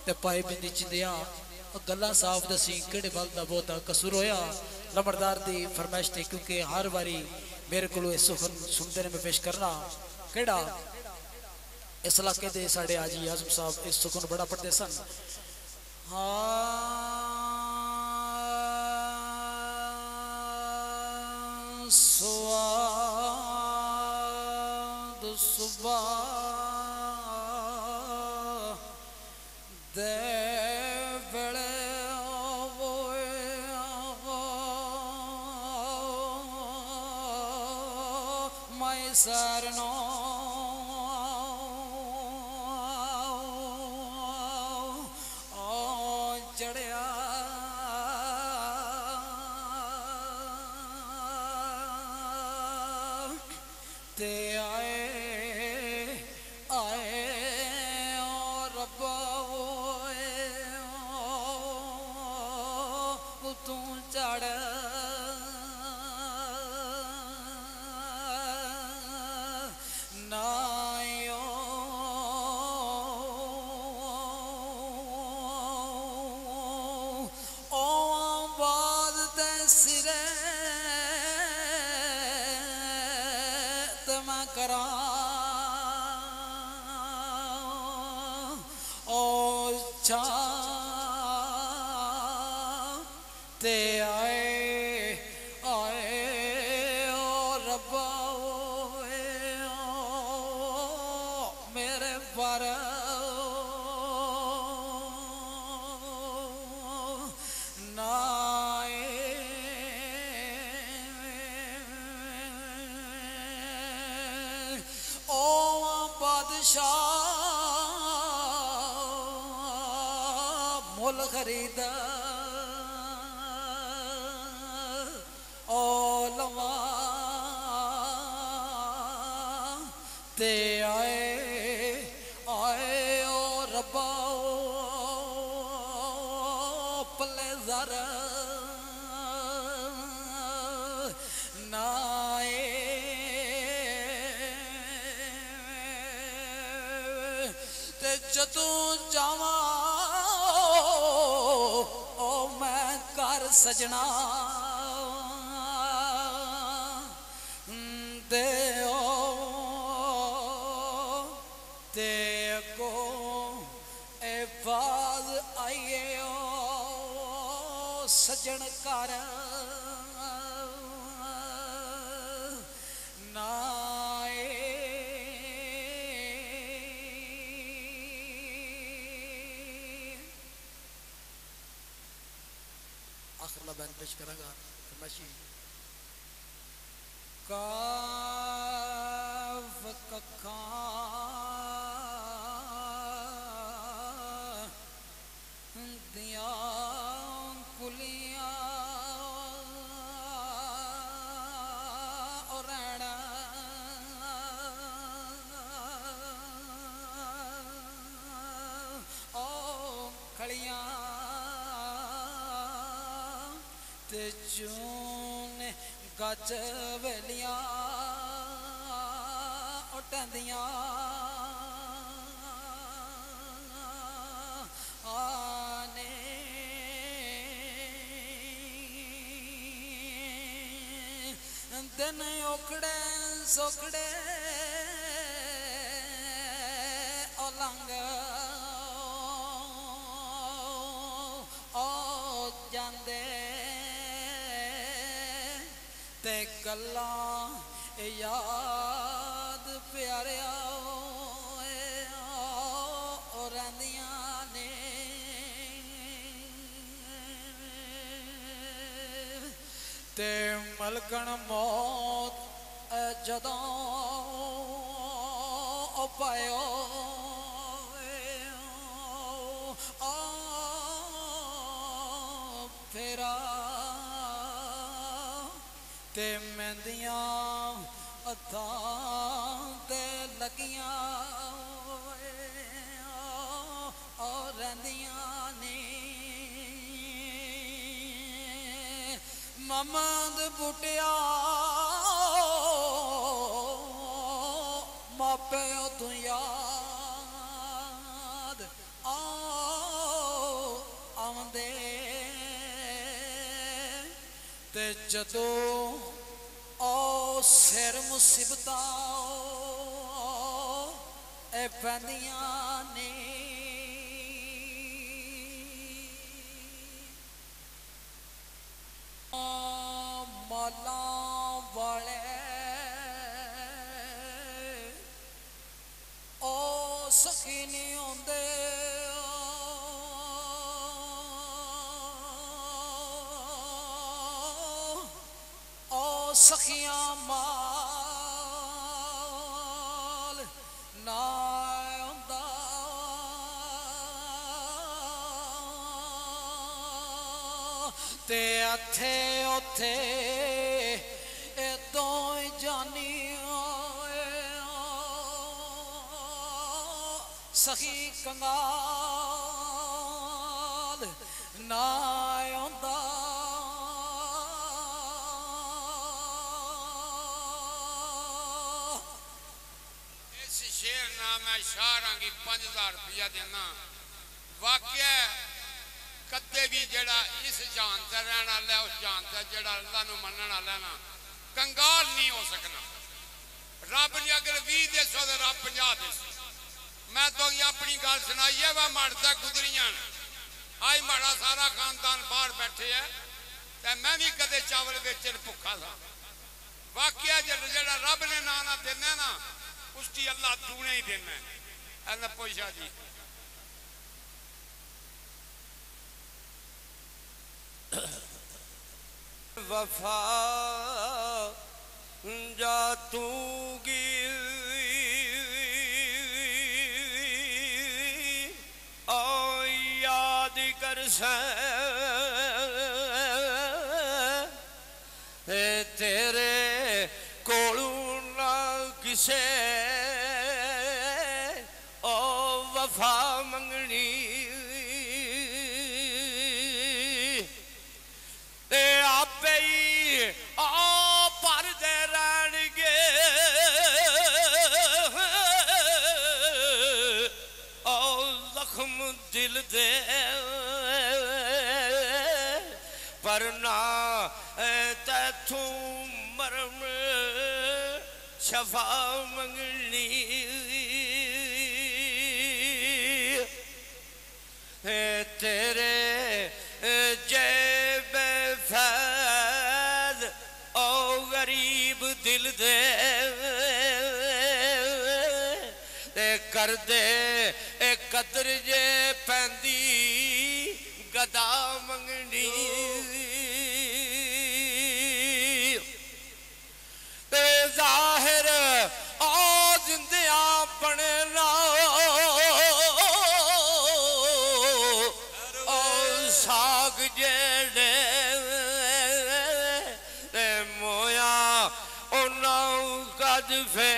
ते पाए बिंदी चिंदिया गल्ला साफ दसी केड़े बल दा बहुता कसूर होया लंबड़दार दी फरमाइश थी क्योंकि हर बारी मेरे को सुखन सुनते ने मैं पेश करना केड़ा इस इलाके दे साढ़े आजी आजम साहब इस सुखन बड़ा पढ़ते सन हाँ स्वाद सुबह दे बड़े मैं सरनो चढ़िया ते आए आए और रब्बा तू चढ़ नायो ओ बाद दे सिरे ते मैं करा ओ चा ते आए आए ओ रब्बा मेरे पर नाए ओ बादशाह मुल खरीद ओ लवा ते आए आए ओ रब्बा पले जर नाए ते जदू जावा ओ मैं कर सजना दे ते को ए बाज आइए ओ सजन कर नाए आखिर ला बैन पेश करांगा फरमाइशी काफ कखा दिया कुलिया और रैना ओ खड़िया ते चून गज वेलिया उठदिया आने दिन ओखड़े सोखड़े ओलंग ओ जांदे ते गल्ला याद प्यारिया रहिंदियां ने ते मलकन मौत जदों पायो फेरा ते मेहंदियां हत्थां ते लगियां और रहिंदियां ने ममद बुटिया मापे तू याद आ जदो ओ सिर मुसीबत ए पैंदियां ने माला वाले ओ सखी नहीं आंदे ओ सखियां माल ना आंदा ते अथे उथे ए दोई जानी सखी कंगाल ना आंदा इस शेर नाम है शाहरां की 5000 रुपया देना वाकया कदे भी जेड़ा इस जान से रहने वाला उस जान से जेड़ा अल्लाह नूं मनण वाला ना कंगाल नहीं हो सकना। रब ने अगर 20 दे सो तो रब 50 दे। मैं तो अपनी गल सुनाई है वह मरदा गुजरियां आज माड़ा सारा खानदान बाहर बैठे है तो मैं भी कदे चावल बेचन भुखा था। वाकया जेड़ा रब ने ना ना देना ना उसकी अल्लाह दूने ही देना है। पूछा जी वफा जा तूगी ओ याद कर तेरे कोलू ना किसे ओ वफा मंगनी आपे ही आ पर दे रहणगे ओ जख्म दिल दे पर ना तैथू मरम शफा मंगनी तेरे जेब फैज ओ गरीब दिल दे कर दे कदर जे पैंदी गदा मंगनी जाहिर आ जिंदिया बने ना साग जेड़े मोया उन्हों कद फे